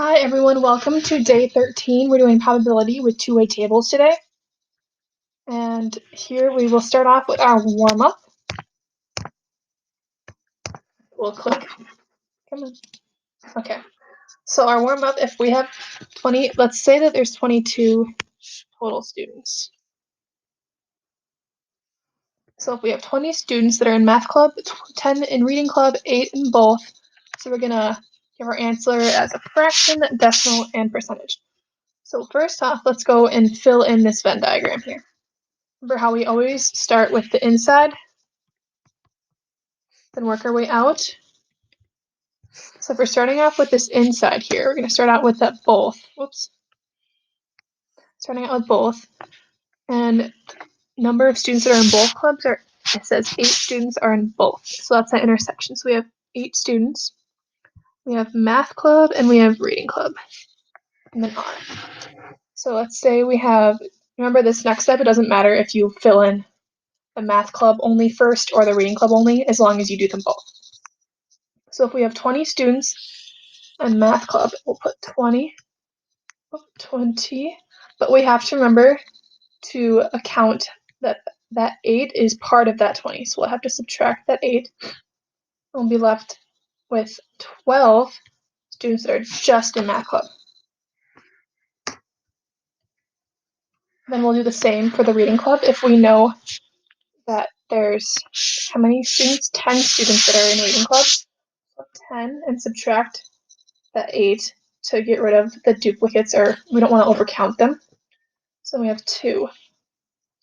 Hi everyone, welcome to day 13. We're doing probability with two-way tables today. And here we will start off with our warm-up. We'll click. Come on. Okay. So our warm-up, if we have 20, let's say that there's 22 total students. So if we have 20 students that are in math club, 10 in reading club, 8 in both. So we're gonna give our answer as a fraction, decimal, and percentage. So first off, let's go and fill in this Venn diagram here. Remember how we always start with the inside, then work our way out. So if we're starting off with this inside here, we're going to start out with that both. Whoops. Starting out with both. And number of students that are in both clubs are, it says 8 students are in both. So that's that intersection. So we have 8 students. We have math club and we have reading club. And then on. So let's say we have, remember this next step, it doesn't matter if you fill in the math club only first or the reading club only, as long as you do them both. So if we have 20 students in math club, we'll put 20, but we have to remember to account that 8 is part of that 20. So we'll have to subtract that 8. We'll be left with 12 students that are just in math club. Then we'll do the same for the reading club. If we know that there's how many students? 10 students that are in reading club. So 10 and subtract that 8 to get rid of the duplicates, or we don't want to overcount them. So we have 2.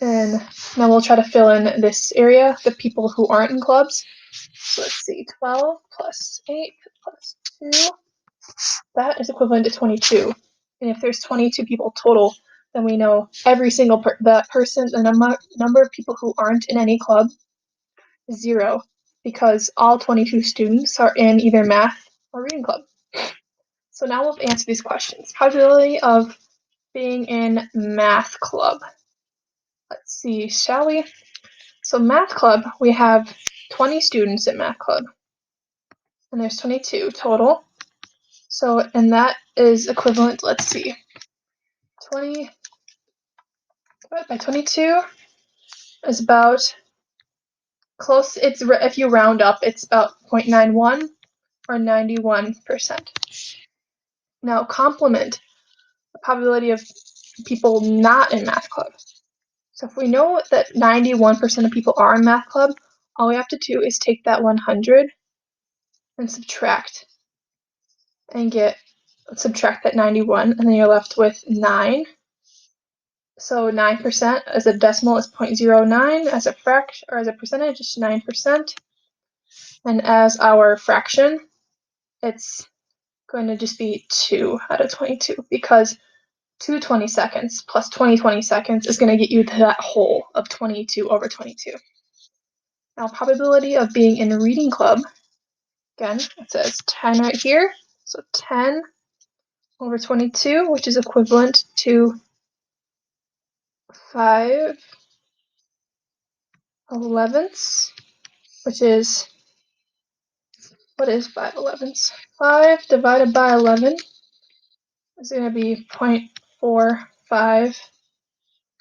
And now we'll try to fill in this area, the people who aren't in clubs. So let's see, 12 plus 8 plus 2, that is equivalent to 22. And if there's 22 people total, then we know every single the number of people who aren't in any club is 0, because all 22 students are in either math or reading club. So now we'll answer these questions. Probability of being in math club. Let's see, shall we? So math club, we have 20 students in math club, and there's 22 total. So, and that is equivalent, let's see, 20 divided by 22 is about close, if you round up, it's about 0.91 or 91%. Now complement the probability of people not in math club. So if we know that 91% of people are in math club, all we have to do is take that 100 and subtract that 91, and then you're left with 9. So 9% as a decimal is 0.09, as a fraction or as a percentage it's 9%. And as our fraction, it's going to just be 2 out of 22, because 2 20-seconds plus 20 20-seconds is going to get you to that whole of 22 over 22. Now probability of being in reading club, again, it says 10 right here. So 10 over 22, which is equivalent to 5/11, which is, what is 5/11? 5 divided by 11 is going to be 0.45,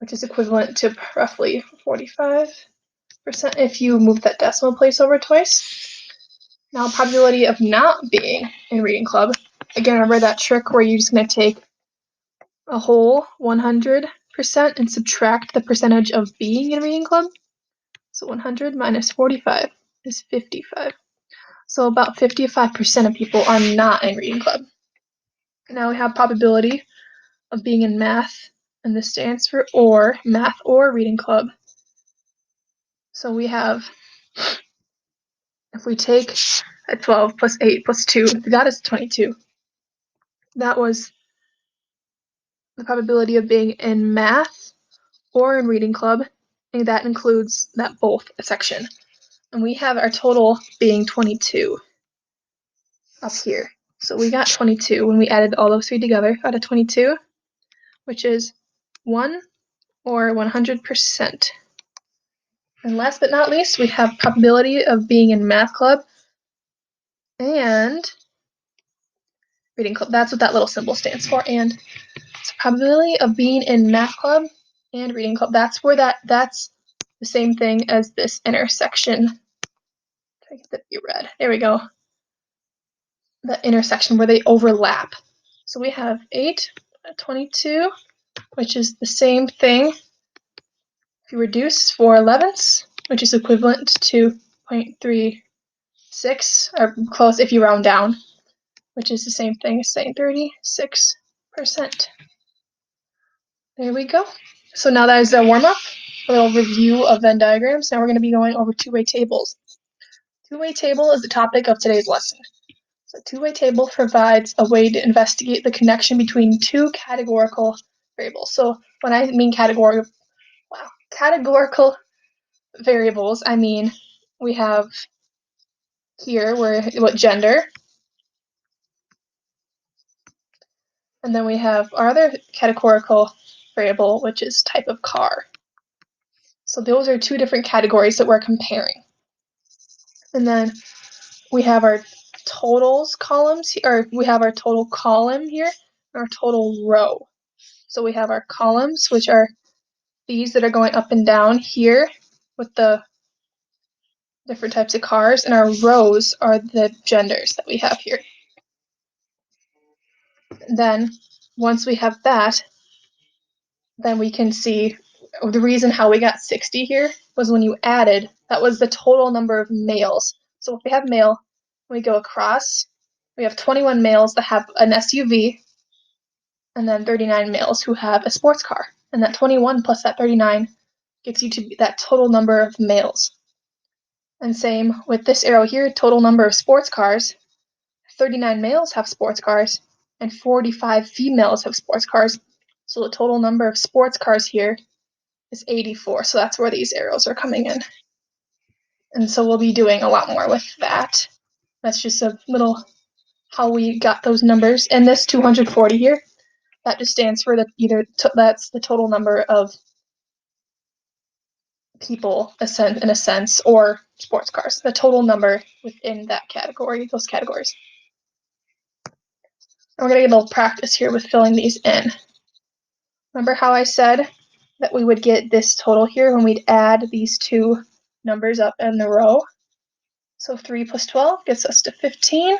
which is equivalent to roughly 45% if you move that decimal place over twice. Now probability of not being in reading club, again, remember that trick where you're just going to take a whole 100% and subtract the percentage of being in reading club. So 100 minus 45 is 55. So about 55% of people are not in reading club. Now we have probability of being in math, and this stands for or, math or reading club. So we have, if we take a 12 plus 8 plus 2, that is 22. That was the probability of being in math or in reading club, and that includes that both section. And we have our total being 22 up here. So we got 22 when we added all those three together out of 22, which is 1 or 100%. And last but not least, we have probability of being in math club, and reading club. That's what that little symbol stands for. And it's probability of being in math club and reading club. That's where that's the same thing as this intersection. Try to get that to be red. There we go. The intersection where they overlap. So we have 8, 22, which is the same thing. If you reduce 4 elevenths, which is equivalent to 0.36, or close if you round down, which is the same thing as saying 36%. There we go. So now that is a warm-up, a little review of Venn diagrams. Now we're going to be going over two-way tables. Two-way table is the topic of today's lesson. So two-way table provides a way to investigate the connection between two categorical variables. So when I mean categorical variables, I mean we have here what gender, and then we have our other categorical variable, which is type of car. So those are two different categories that we're comparing. And then we have our totals columns, or we have our total column here, and our total row. So we have our columns, which are these that are going up and down here with the different types of cars, and our rows are the genders that we have here. Then once we have that, then we can see the reason how we got 60 here was when you added, that was the total number of males. So if we have male, we go across, we have 21 males that have an SUV, and then 39 males who have a sports car. And that 21 plus that 39 gets you to that total number of males. And same with this arrow here, total number of sports cars. 39 males have sports cars, and 45 females have sports cars. So the total number of sports cars here is 84. So that's where these arrows are coming in. And so we'll be doing a lot more with that. That's just a little how we got those numbers. And this 240 here, that just stands for that's the total number of people in a sense, or sports cars, the total number within that category, those categories. And we're going to get a little practice here with filling these in. Remember how I said that we would get this total here when we'd add these two numbers up in the row? So 3 plus 12 gets us to 15.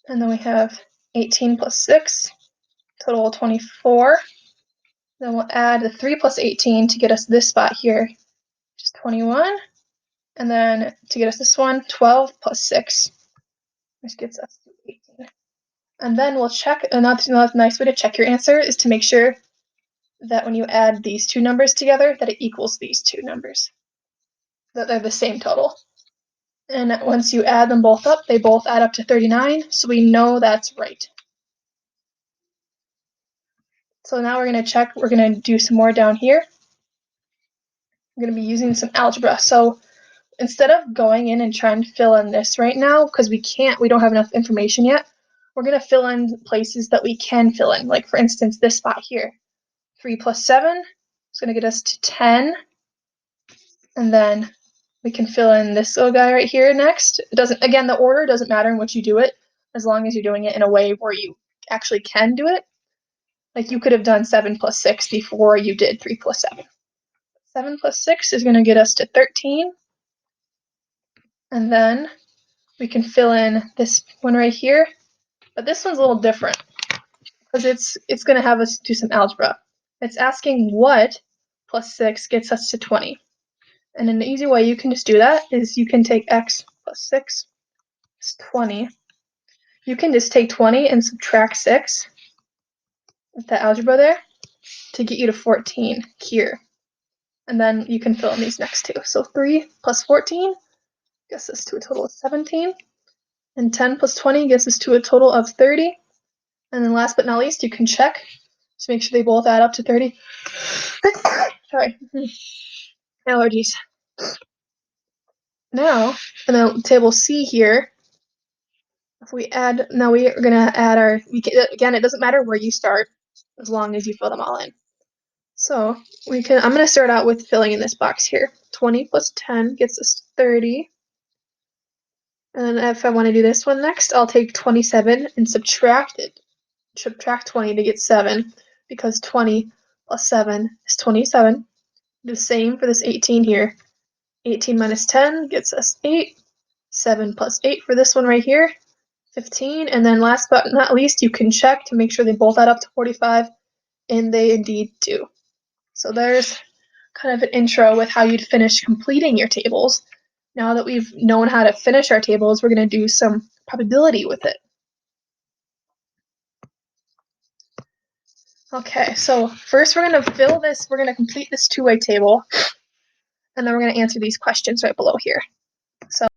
And then we have 18 plus 6, total 24. Then we'll add the 3 plus 18 to get us this spot here, which is 21. And then to get us this one, 12 plus 6, which gets us to 18. And then we'll check, another nice way to check your answer is to make sure that when you add these two numbers together, that it equals these two numbers, that they're the same total. And once you add them both up, they both add up to 39, so we know that's right. So now we're going to check, we're going to do some more down here. We're going to be using some algebra. So instead of going in and trying to fill in this right now, because we don't have enough information yet, we're going to fill in places that we can fill in. Like for instance, this spot here, 3 plus 7 is going to get us to 10. And then we can fill in this little guy right here next. Again, the order doesn't matter in which you do it, as long as you're doing it in a way where you actually can do it. Like you could have done 7 plus 6 before you did 3 plus 7. 7 plus 6 is going to get us to 13. And then we can fill in this one right here. But this one's a little different because it's going to have us do some algebra. It's asking what plus 6 gets us to 20. And an easy way you can just do that is you can take x plus 6 is 20. You can just take 20 and subtract 6 with the algebra there to get you to 14 here. And then you can fill in these next two. So 3 plus 14 gets us to a total of 17. And 10 plus 20 gets us to a total of 30. And then last but not least, you can check to make sure they both add up to 30. Sorry. Allergies. Now, in the table C here, if we add, now we are going to add again, it doesn't matter where you start as long as you fill them all in. So I'm going to start out with filling in this box here. 20 plus 10 gets us 30. And if I want to do this one next, I'll take 27 and subtract 20 to get 7, because 20 plus 7 is 27. Do the same for this 18 here. 18 minus 10 gets us 8. 7 plus 8 for this one right here, 15. And then last but not least, you can check to make sure they both add up to 45, and they indeed do. So there's kind of an intro with how you'd finish completing your tables. Now that we've known how to finish our tables, we're going to do some probability with it. Okay, so first we're going to complete this two-way table, and then we're going to answer these questions right below here. So